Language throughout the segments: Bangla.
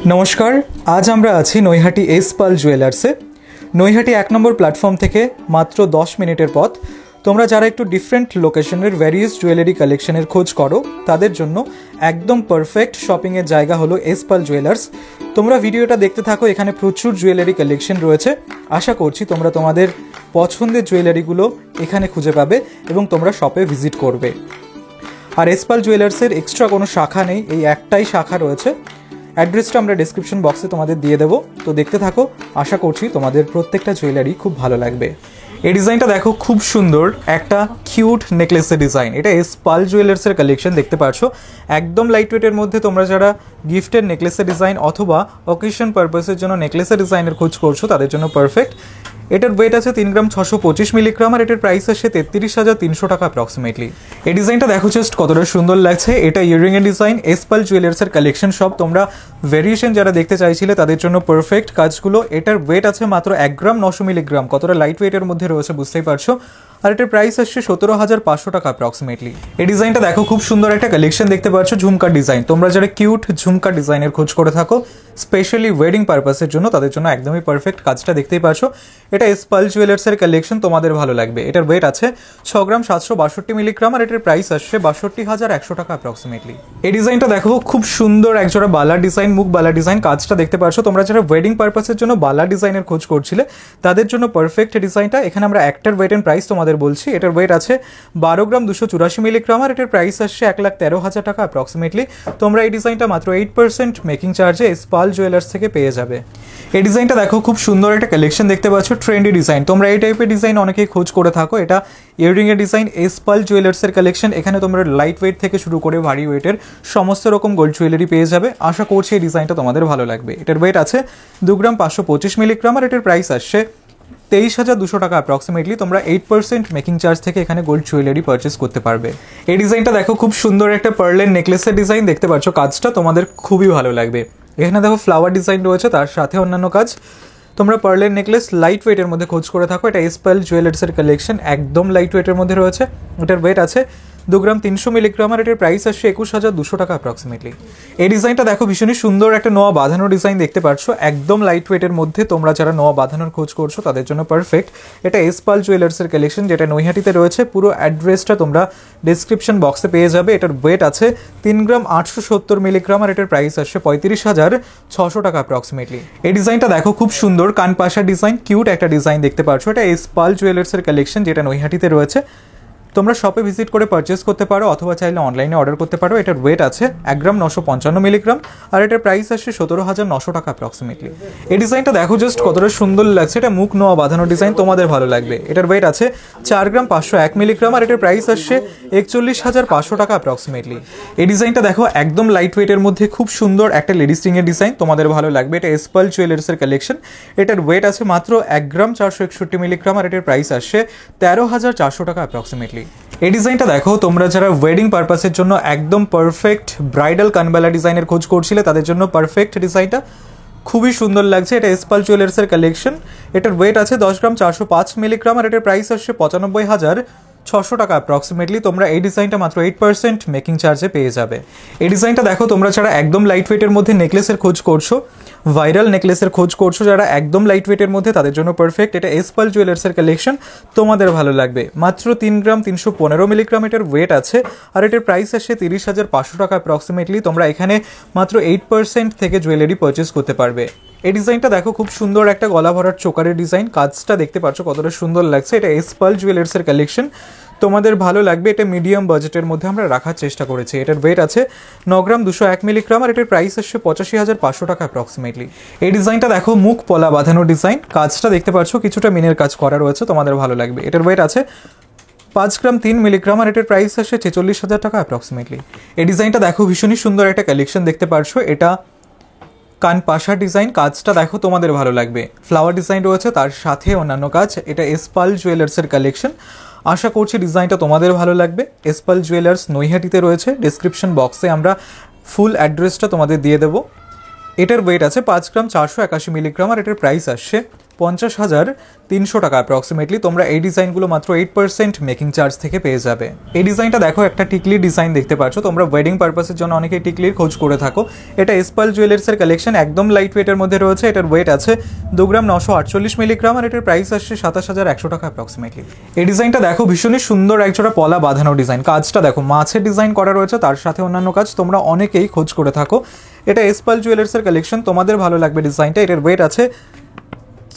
নমস্কার, আজ আমরা আছি নৈহাটি এস পাল জুয়েলার্সে। নৈহাটি 1 নম্বর প্ল্যাটফর্ম থেকে মাত্র 10 মিনিটের পথ। তোমরা যারা একটু ডিফারেন্ট লোকেশনের ভ্যারিয়াস জুয়েলারি কালেকশনের খোঁজ করো তাদের জন্য একদম পারফেক্ট শপিংয়ের জায়গা হলো এস পাল জুয়েলার্স। তোমরা ভিডিওটা দেখতে থাকো, এখানে প্রচুর জুয়েলারি কালেকশন রয়েছে। আশা করছি তোমরা তোমাদের পছন্দের জুয়েলারিগুলো এখানে খুঁজে পাবে এবং তোমরা শপে ভিজিট করবে। আর এস পাল জুয়েলার্সের এক্সট্রা কোনো শাখা নেই, এই একটাই শাখা রয়েছে। অ্যাড্রেসটা আমরা ডেসক্রিপশন বক্সে তোমাদের দিয়ে দেবো, তো দেখতে থাকো। আশা করছি তোমাদের প্রত্যেকটা জুয়েলারি খুব ভালো লাগবে। এই ডিজাইনটা দেখো, খুব সুন্দর একটা কিউট নেকলেসের ডিজাইন। এটা এস পাল জুয়েলার্সের কালেকশন দেখতে পাচ্ছ। একদম লাইট ওয়েটের মধ্যে তোমরা যারা গিফটের নেকলেসের ডিজাইন অথবা অকেশন পারপাসের জন্য নেকলেসের ডিজাইনের খোঁজ করছো তাদের জন্য পারফেক্ট। এটার ওয়েট আছে 3 গ্রাম 625 মিলিগ্রাম আর এটার প্রাইস আসে 33,300 টাকা অ্যাপ্রক্সিমেটলি। এই ডিজাইনটা দেখো জাস্ট কতটা সুন্দর লাগছে। এটা ইয়াররিং এর ডিজাইন, এস পাল জুয়েলার্সের কালেকশন সব। তোমরা ভেরিয়েশন যারা দেখতে চাইছিলে তাদের জন্য পারফেক্ট কাজগুলো। এটার ওয়েট আছে মাত্র 1 গ্রাম 900 মিলিগ্রাম, কতটা লাইট ওয়েটের মধ্যে রয়েছে বুঝতেই পারছো। আর এটার প্রাইস আসছে 17,500 টাকা অ্যাপ্রক্সিমেটলি। এই ডিজাইনটা দেখো, খুব সুন্দর একটা কালেকশন দেখতে পাচ্ছ, ঝুমকার ডিজাইন। তোমরা যারা কিউট ঝুমকার ডিজাইনের খোঁজ করে থাকো স্পেশালি ওয়েডিং পারপাসের জন্য তাদের জন্য একদমই পারফেক্ট কাজটা দেখতেই পাচ্ছ। এটা এস পাল জুয়েলার্সের কালেকশন, তোমাদের ভালো লাগবে। এটার ওয়েট আছে 6 গ্রাম 762 মিলিগ্রাম আর এটার প্রাইস আসছে 62,100 টাকা অ্যাপ্রক্সিমেটলি। এই ডিজাইনটা দেখো, খুব সুন্দর একজোড়া বালা ডিজাইন, মুখ বালা ডিজাইন কাজটা দেখতে পাচ্ছ। তোমরা যারা ওয়েডিং পারপাসের জন্য বালা ডিজাইনের খোঁজ করছিলে তাদের জন্য পারফেক্ট ডিজাইনটা। এখানে আমরা একটার ওয়েট এন্ড প্রাইস তোমাদের বলছি। এটার ওয়েট আছে 12 গ্রাম 284 মিলিগ্রাম আর এটার প্রাইস আসছে 1,13,000 টাকা অ্যাপ্রক্সিমেটলি। তোমরা এই ডিজাইনটা মাত্র 8% মেকিং চার্জে এস পাল জুয়েলার্স থেকে পেয়ে যাবে। এই ডিজাইনটা দেখো, খুব সুন্দর একটা কালেকশন দেখতে পাচ্ছ, ট্রেন্ডি ডিজাইন। তোমরা এই টাইপের ডিজাইন অনেকেই খোঁজ করে থাকো। এটা ইয়াররিং এর ডিজাইন, এস পাল জুয়েলার্সের কালেকশন। এখানে তোমরা লাইট ওয়েট থেকে শুরু করে ভারী ওয়েটের সমস্ত রকম গোল্ড জুয়েলারি পেয়ে যাবে। আশা করছি এই ডিজাইনটা তোমাদের ভালো লাগবে। এটার ওয়েট আছে 2 গ্রাম 525 মিলিগ্রাম আর এটার প্রাইস আসছে 23,200 টাকা অ্যাপ্রক্সিমেটলি। তোমরা 8% মেকিং চার্জ থেকে এখানে গোল্ড জুয়েলারি পারচেস করতে পারবে। এই ডিজাইনটা দেখো, খুব সুন্দর একটা পার্লের নেকলেসের ডিজাইন দেখতে পাচ্ছ। কাজটা তোমাদের খুবই ভালো লাগবে। এখানে দেখো ফ্লাওয়ার ডিজাইন রয়েছে, তার সাথে অন্যান্য কাজ। তোমরা পার্লের নেকলেস লাইট ওয়েটের মধ্যে খোঁজ করে থাকো, এটা এস পাল জুয়েলার্সের কালেকশন, একদম লাইট ওয়েটের মধ্যে রয়েছে। এটার ওয়েট আছে 2 গ্রাম 300 মিলিগ্রাম আর এটার প্রাইস আসছে 21,200 টাকা অ্যাপ্রক্সিমেটলি। এই ডিজাইনটা দেখো, ভীষণই সুন্দর একটা নোয়া বাঁধানো ডিজাইন দেখতে পাচ্ছ, একদম লাইট ওয়েটের মধ্যে। তোমরা যারা নোয়া বাঁধানোর খোঁজ করছো তাদের জন্য পারফেক্ট। এটা এস পাল জুয়েলার্সের কালেকশন, যেটা নৈহাটিতে রয়েছে। পুরো অ্যাড্রেসটা তোমরা ডিসক্রিপশন বক্সে পেয়ে যাবে। এটার ওয়েট আছে 3 গ্রাম 870 মিলিগ্রাম আর এটার প্রাইস আসছে 35,600 টাকা অ্যাপ্রক্সিমেটলি। এই ডিজাইনটা দেখো, খুব সুন্দর কানপাশা ডিজাইন, কিউট একটা ডিজাইন দেখতে পাচ্ছ। এটা এস পাল জুয়েলার্সের কালেকশন, যেটা নৈহাটিতে রয়েছে। তোমরা শপে ভিজিট করে পারচেস করতে পারো অথবা চাইলে অনলাইনে অর্ডার করতে পারো। এটার ওয়েট আছে 1 গ্রাম 955 মিলিগ্রাম আর এটার প্রাইস আসছে 17,900 টাকা অ্যাপ্রক্সিমেটলি। এই ডিজাইনটা দেখো জাস্ট কতটা সুন্দর লাগছে। এটা মুখ নোয়া বাঁধানো ডিজাইন, তোমাদের ভালো লাগবে। এটার ওয়েট আছে 4 গ্রাম 501 মিলিগ্রাম আর এটার প্রাইস আসছে 41,500 টাকা অ্যাপ্রক্সিমেটলি। এই ডিজাইনটা দেখো, একদম লাইট ওয়েটের মধ্যে খুব সুন্দর একটা লেডিস রিং এর ডিজাইন, তোমাদের ভালো লাগবে। এটা এস পাল জুয়েলার্সের কালেকশন। এটার ওয়েট আছে মাত্র 1 গ্রাম 461 মিলিগ্রাম আর এটার প্রাইস আসছে 13,400 টাকা অ্যাপ্রক্সিমেটলি। এই ডিজাইনটা দেখো, তোমরা যারা ওয়েডিং পারপাসের জন্য একদম পারফেক্ট ব্রাইডাল কানবালা ডিজাইনের খোঁজ করছিলে তাদের জন্য পারফেক্ট ডিজাইনটা। খুবই সুন্দর লাগছে। এটা এস পাল জুয়েলার্সের কালেকশন। এটার ওয়েট আছে 10 গ্রাম 405 মিলিগ্রাম আর এটার প্রাইস আসছে 95,600 টাকা অ্যাপ্রক্সিমেটলি। তোমরা এই ডিজাইনটা মাত্র 8% মেকিং চার্জে পেয়ে যাবে। এই ডিজাইনটা দেখো, তোমরা যারা একদম লাইট ওয়েটের মধ্যে নেকলেসের খোঁজ করছো, ভাইরাল নেকলেসের খোঁজ করছো যারা একদম লাইট ওয়েটের মধ্যে, তাদের জন্য পারফেক্ট। এটা এস পাল জুয়েলার্সের কালেকশন, তোমাদের ভালো লাগবে। মাত্র 3 গ্রাম 315 মিলিগ্রাম এটার ওয়েট আছে আর এটার প্রাইস আসছে 30,500 টাকা অ্যাপ্রক্সিমেটলি। তোমরা এখানে মাত্র 8% থেকে জুয়েলারি পারচেস করতে পারবে। এই ডিজাইনটা দেখো, খুব সুন্দর একটা গলা ভরার চোকারের ডিজাইন, কাজটা দেখতে পাচ্ছ কতটা সুন্দর লাগছে। এটা এস পাল জুয়েলার্সের কালেকশন, তোমাদের ভালো লাগবে। এটা মিডিয়াম বাজেটের মধ্যে আমরা রাখার চেষ্টা করেছি। এটার ওয়েট আছে 9 গ্রাম 201 মিলিগ্রাম আর এটার প্রাইস আসছে 85,500 টাকা অ্যাপ্রক্সিমেটলি। এই ডিজাইনটা দেখো, মুখ পলা বাঁধানো ডিজাইন, কাজটা দেখতে পাচ্ছ কিছুটা মিনের কাজ করা রয়েছে, তোমাদের ভালো লাগবে। এটার ওয়েট আছে 5 গ্রাম 3 মিলিগ্রাম আর এটার প্রাইস আসছে 46,000 টাকা অ্যাপ্রক্সিমেটলি। এই ডিজাইনটা দেখো, ভীষণই সুন্দর একটা কালেকশন দেখতে পাচ্ছ। এটা কানপাশা ডিজাইন, কাজটা দেখো তোমাদের ভালো লাগবে। ফ্লাওয়ার ডিজাইন রয়েছে, তার সাথে অন্যান্য কাজ। এটা এস পাল জুয়েলার্সের কালেকশন। আশা করছি ডিজাইনটা তোমাদের ভালো লাগবে। এস পাল জুয়েলার্স নৈহাটিতে রয়েছে। ডেসক্রিপশন বক্সে আমরা ফুল অ্যাড্রেসটা তোমাদের দিয়ে দেবো। এটার ওয়েট আছে 5 গ্রাম 481 মিলিগ্রাম আর এটার প্রাইস আসছে 50,300 টাকা অ্যাপ্রক্সিমেটলি। তোমরা এই ডিজাইনগুলো মাত্র 8% মেকিং চার্জ থেকে পেয়ে যাবে। এই ডিজাইনটা দেখো, একটা টিকলির ডিজাইন দেখতে পাচ্ছ। তোমরা ওয়েডিং পারপাসের জন্য অনেকেই টিকলির খোঁজ করে থাকো। এটা এসপাল জুয়েলার্সের কালেকশন, একদম লাইট ওয়েটের মধ্যে রয়েছে। এটার ওয়েট আছে 2 গ্রাম 948 মিলিগ্রাম, আর এটার প্রাইস আসছে 27,100 টাকা অ্যাপ্রক্সিমেটলি। এই ডিজাইনটা দেখো, ভীষণই সুন্দর একজোড়া পলা বাঁধানো ডিজাইন। কাজটা দেখো, মাছের ডিজাইন করা রয়েছে, তার সাথে অন্যান্য কাজ তোমরা অনেকেই খোঁজ করে থাকো। এটা এসপাল জুয়েলার্সের কালেকশন, তোমাদের ভালো লাগবে ডিজাইনটা। এটার ওয়েট আছে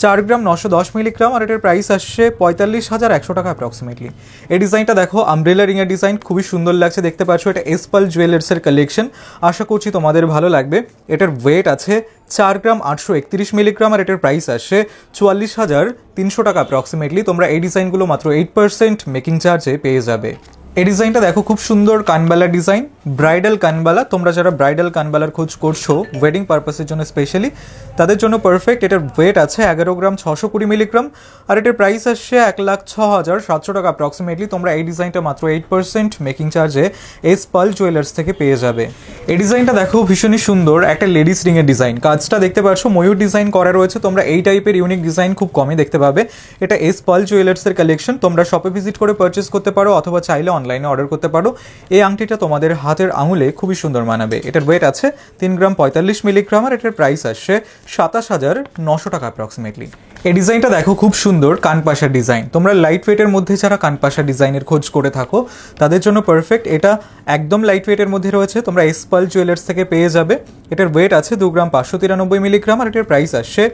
4 গ্রাম 910 মিলিগ্রাম, আর এটার প্রাইস আসছে 45,100 টাকা অ্যাপ্রক্সিমেটলি। এই ডিজাইনটা দেখো, আমব্রেলা রিংয়ের ডিজাইন, খুবই সুন্দর লাগছে, দেখতে পাচ্ছ। এটা এসপাল জুয়েলার্সের কালেকশন, আশা করছি তোমাদের ভালো লাগবে। এটার ওয়েট আছে 4 গ্রাম 831 মিলিগ্রাম, আর এটার প্রাইস আসছে 44,300 টাকা অ্যাপ্রক্সিমেটলি। তোমরা এই ডিজাইনগুলো মাত্র 8% মেকিং চার্জে পেয়ে যাবে। এই ডিজাইনটা দেখো, খুব সুন্দর কানবালার ডিজাইন, ব্রাইডাল কানবালা। তোমরা যারা ব্রাইডাল কানবালার খোঁজ করছো ওয়েডিং পারপাসের জন্য স্পেশালি, তাদের জন্য পারফেক্ট। এটার ওয়েট আছে 11 গ্রাম 620 মিলিগ্রাম, আর এটার প্রাইস আসছে 1,06,700 টাকা অ্যাপ্রক্সিমেটলি। তোমরা এই ডিজাইনটা মাত্র 8% মেকিং চার্জে এসপাল জুয়েলার্স থেকে পেয়ে যাবে। এই ডিজাইনটা দেখো, ভীষণই সুন্দর একটা লেডিস রিংয়ের ডিজাইন। কাজটা দেখতে পাচ্ছ, ময়ূর ডিজাইন করা রয়েছে। তোমরা এই টাইপের ইউনিক ডিজাইন খুব কমই দেখতে পাবে। এটা এসপাল জুয়েলার্সের কালেকশন, তোমরা শপে ভিজিট করে পারচেস করতে পারো, অথবা চাইলে অনলাইনে অর্ডার করতে পারো। এই আংটিটা তোমাদের হাতের আঙুলে খুবই সুন্দর মানাবে। এটার ওয়েট আছে 3 গ্রাম 45 মিলিগ্রাম, আর এটার প্রাইস আসছে 27,900 টাকা অ্যাপ্রক্সিমেটলি। এই ডিজাইনটা দেখো, খুব সুন্দর কানপাশার ডিজাইন। তোমরা লাইট ওয়েটের মধ্যে যারা কানপাশা ডিজাইনের খোঁজ করে থাকো তাদের জন্য পারফেক্ট। এটা একদম লাইট ওয়েটের মধ্যে রয়েছে, তোমরা এসপাল জুয়েলার্স থেকে পেয়ে যাবে। এটার ওয়েট আছে 2 গ্রাম 593 মিলিগ্রাম, আর এটার প্রাইস আসছে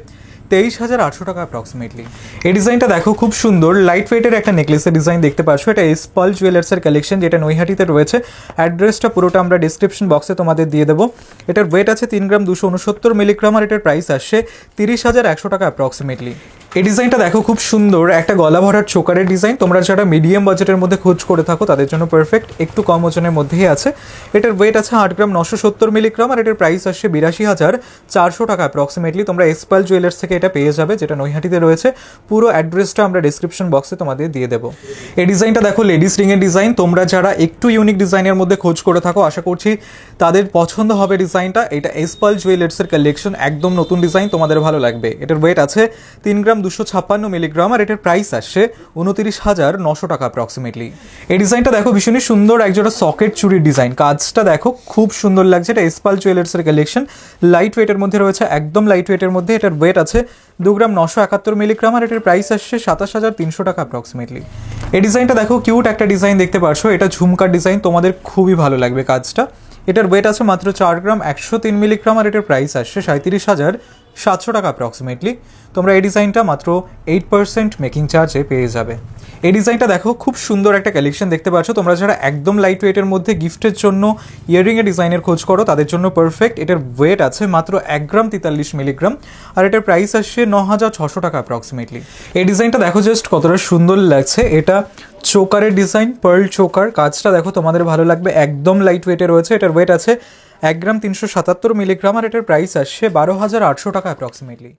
23,800 টাকা অ্যাপ্রক্সিমেটলি। এই ডিজাইনটা দেখো, খুব সুন্দর লাইট ওয়েটের একটা নেকলেসের ডিজাইন দেখতে পাচ্ছ। এটা এসপাল জুয়েলার্সের কালেকশন, যেটা নৈহাটিতে রয়েছে। অ্যাড্রেসটা পুরোটা আমরা ডিসক্রিপশন বক্সে তোমাদের দিয়ে দেবো। এটার ওয়েট আছে 3 গ্রাম 269 মিলিগ্রাম, আর এটার প্রাইস আসছে 30,100 টাকা অ্যাপ্রক্সিমেটলি। এই ডিজাইনটা দেখো, খুব সুন্দর একটা গলা ভরার চোকারের ডিজাইন। তোমরা যারা মিডিয়াম বাজেটের মধ্যে খোঁজ করে থাকো তাদের জন্য পারফেক্ট, একটু কম ওজনের মধ্যেই আছে। এটার ওয়েট আছে 8 গ্রাম 970 মিলিগ্রাম, আর এটার প্রাইস আসছে 82,400 টাকা অ্যাপ্রক্সিমেটলি। তোমরা এসপাল জুয়েলার্স থেকে এটা পেয়ে যাবে, যেটা নৈহাটিতে রয়েছে। পুরো অ্যাড্রেসটা আমরা ডিসক্রিপশন বক্সে তোমাদের দিয়ে দেবো। এই ডিজাইনটা দেখো, লেডিস রিংয়ের ডিজাইন। তোমরা যারা একটু ইউনিক ডিজাইনের মধ্যে খোঁজ করে থাকো, আশা করছি তাদের পছন্দ হবে ডিজাইনটা। এটা এসপাল জুয়েলার্সের কালেকশন, একদম নতুন ডিজাইন, তোমাদের ভালো লাগবে। এটার ওয়েট আছে 3 গ্রাম 256 মিলিগ্রাম, আর এটার প্রাইস আসছে 29,900 টাকা অ্যাপ্রক্সিমেটলি। এই ডিজাইনটা দেখো, ভীষণই সুন্দর একজোড়া সকেট চুরির ডিজাইন। কাজটা দেখো, খুব সুন্দর লাগছে। এটা এসপাল জুয়েলার্সের কালেকশন, লাইট ওয়েটের মধ্যে রয়েছে, একদম লাইট ওয়েটের মধ্যে। এটার ওয়েট আছে 2 গ্রাম 971 মিলিগ্রাম, আর এটার প্রাইস আসছে 27,300 টাকা অ্যাপ্রক্সিমেটলি। এই ডিজাইনটা দেখো, কিউট একটা ডিজাইন দেখতে পাচ্ছ। এটা ঝুমকার ডিজাইন, তোমাদের খুবই ভালো লাগবে কাজটা। এটার ওয়েট আছে মাত্র 4 গ্রাম 103 মিলিগ্রাম, আর এটার প্রাইস আসছে 37,700 টাকা অ্যাপ্রক্সিমেটলি। তোমরা এই ডিজাইনটা মাত্র 8% মেকিং চার্জে পেয়ে যাবে। এই ডিজাইনটা দেখো, খুব সুন্দর একটা কালেকশন দেখতে পাচ্ছ। তোমরা যারা একদম লাইট ওয়েটের মধ্যে গিফটের জন্য ইয়াররিংয়ের ডিজাইনের খোঁজ করো তাদের জন্য পারফেক্ট। এটার ওয়েট আছে মাত্র 1 গ্রাম 43 মিলিগ্রাম, আর এটার প্রাইস আসছে 9,600 টাকা অ্যাপ্রক্সিমেটলি। এই ডিজাইনটা দেখো জাস্ট কতটা সুন্দর লাগছে। এটা চোকারের ডিজাইন, পার্ল চোকার। কাজটা দেখো, তোমাদের ভালো লাগবে, একদম লাইট ওয়েটে রয়েছে। এটার ওয়েট আছে 1 গ্রাম 377 মিলিগ্রাম, আর এটার প্রাইস আসছে 12,800 টাকা অ্যাপ্রক্সিমেটলি।